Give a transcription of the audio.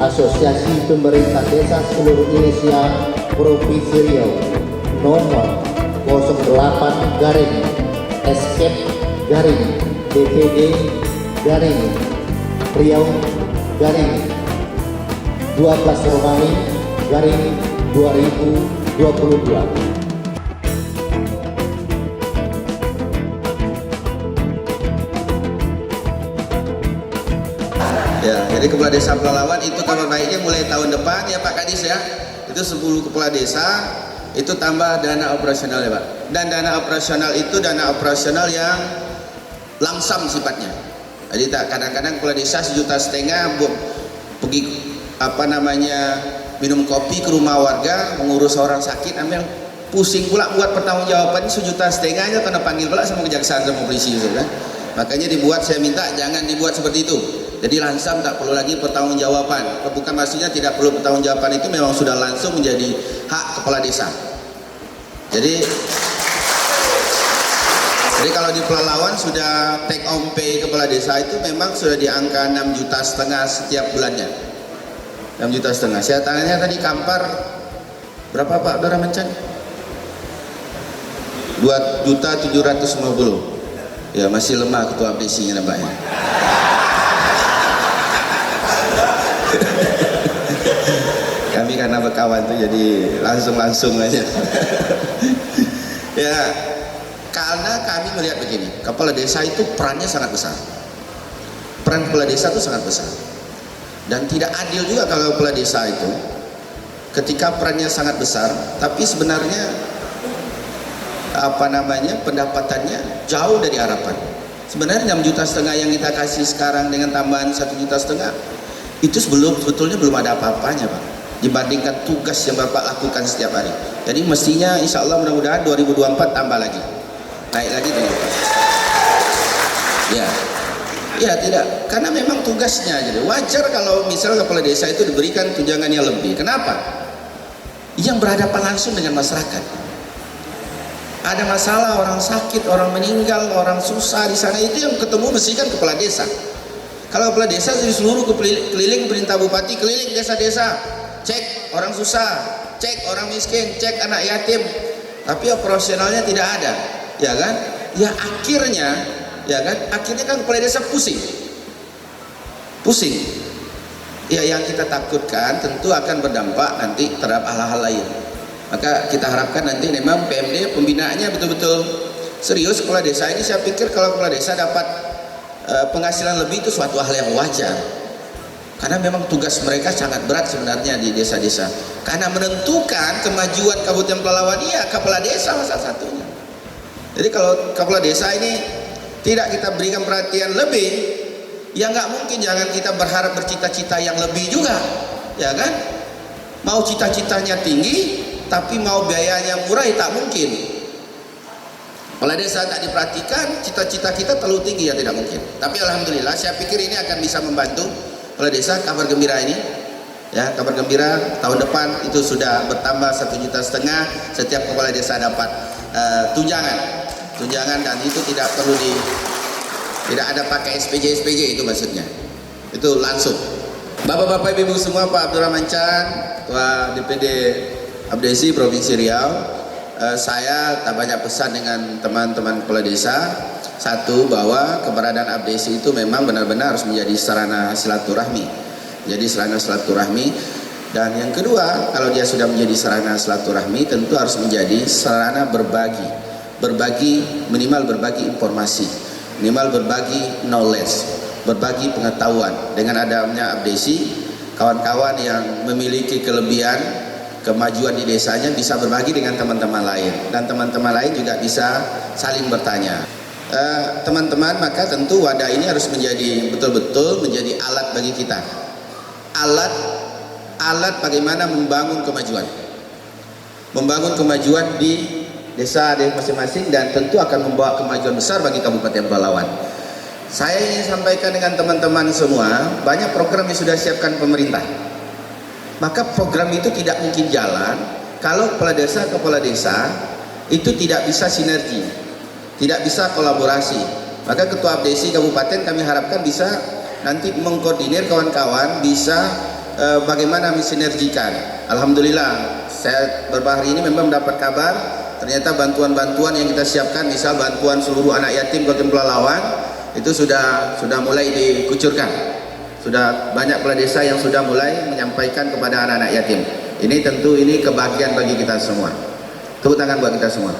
Asosiasi Pemerintah Desa Seluruh Indonesia Provinsi Riau nomor 08 garing Escape garing DPD garing Riau garing 12 Romawi garing 2022. Ya, jadi kepala desa Pelalawan itu kabar baiknya mulai tahun depan ya Pak Kadis ya. Itu 10 kepala desa itu tambah dana operasional ya Pak. Dan dana operasional itu dana operasional yang langsam sifatnya. Jadi kadang-kadang kepala desa 1,5 juta pergi minum kopi ke rumah warga, mengurus orang sakit, ambil pusing pula buat pertanggungjawaban 1,5 juta aja karena panggil pula sama kejaksaan sama polisi gitu kan. Makanya dibuat, saya minta jangan dibuat seperti itu. Jadi langsam, tak perlu lagi pertanggungjawaban. Bukan maksudnya tidak perlu pertanggungjawaban, itu memang sudah langsung menjadi hak kepala desa. Jadi kalau di Pelalawan sudah take home pay kepala desa itu memang sudah di angka 6,5 juta setiap bulannya. 6,5 juta. Saya tanya tadi Kampar berapa Pak Dora Mencan? 2,750. Ya masih lemah ketua abdesinya nampaknya. Kami karena berkawan tuh jadi langsung aja. Ya, karena kami melihat begini, kepala desa itu perannya sangat besar. Peran kepala desa itu sangat besar. Dan tidak adil juga kalau kepala desa itu ketika perannya sangat besar, tapi sebenarnya pendapatannya jauh dari harapan. Sebenarnya 6,5 juta yang kita kasih sekarang dengan tambahan 1,5 juta itu sebetulnya belum ada apa-apanya Pak, dibandingkan tugas yang Bapak lakukan setiap hari. Jadi mestinya insya Allah mudah-mudahan 2024 tambah lagi, naik lagi tuh Pak. Ya tidak, karena memang tugasnya. Jadi wajar kalau misalnya kepala desa itu diberikan tunjangannya lebih. Kenapa? Yang berhadapan langsung dengan masyarakat. Ada masalah, orang sakit, orang meninggal, orang susah di sana, itu yang ketemu mesti kan kepala desa. Kalau kepala desa di seluruh keliling perintah bupati, keliling desa-desa, cek orang susah, cek orang miskin, cek anak yatim, tapi operasionalnya tidak ada, ya kan? Ya akhirnya kan kepala desa pusing. Ya yang kita takutkan tentu akan berdampak nanti terhadap hal-hal lain. Maka kita harapkan nanti memang PMD pembinaannya betul-betul serius. Kepala desa ini saya pikir kalau kepala desa dapat penghasilan lebih itu suatu hal yang wajar. Karena memang tugas mereka sangat berat sebenarnya di desa-desa. Karena menentukan kemajuan Kabupaten Pelalawan ya kepala desa salah satunya. Jadi kalau kepala desa ini tidak kita berikan perhatian lebih, ya nggak mungkin. Jangan kita berharap bercita-cita yang lebih juga, ya kan? Mau cita-citanya tinggi, tapi mau biayanya murah ya tak mungkin. Kepala desa tak diperhatikan, cita-cita kita terlalu tinggi ya tidak mungkin. Tapi alhamdulillah saya pikir ini akan bisa membantu kepala desa. Kabar gembira ini ya, kabar gembira tahun depan itu sudah bertambah 1,5 juta, setiap kepala desa dapat tunjangan, dan itu tidak perlu tidak ada pakai SPJ itu maksudnya, itu langsung. Bapak-bapak ibu semua, Pak Abdurrahman Chan, Ketua DPD Abdesi Provinsi Riau, saya tak banyak pesan dengan teman-teman kepala desa. Satu, bahwa keberadaan Abdesi itu memang benar-benar harus menjadi sarana silaturahmi. Dan yang kedua, kalau dia sudah menjadi sarana silaturahmi, tentu harus menjadi sarana berbagi, minimal berbagi informasi, minimal berbagi knowledge, berbagi pengetahuan. Dengan adanya Abdesi, kawan-kawan yang memiliki kelebihan kemajuan di desanya bisa berbagi dengan teman-teman lain, dan teman-teman lain juga bisa saling bertanya. Teman-teman, maka tentu wadah ini harus menjadi betul-betul menjadi alat bagi kita, alat bagaimana membangun kemajuan di desa masing-masing, dan tentu akan membawa kemajuan besar bagi Kabupaten Pelalawan. Saya ingin sampaikan dengan teman-teman semua, banyak program yang sudah siapkan pemerintah. Maka program itu tidak mungkin jalan kalau kepala desa itu tidak bisa sinergi, tidak bisa kolaborasi. Maka Ketua Abdesi Kabupaten kami harapkan bisa nanti mengkoordinir kawan-kawan, bisa bagaimana mensinergikan. Alhamdulillah saya beberapa hari ini memang mendapat kabar ternyata bantuan-bantuan yang kita siapkan, misal bantuan seluruh anak yatim Kabupaten Pelalawan itu sudah mulai dikucurkan. Sudah banyak kepala desa yang sudah mulai menyampaikan kepada anak-anak yatim. Ini tentu ini kebahagiaan bagi kita semua. Tepuk tangan buat kita semua.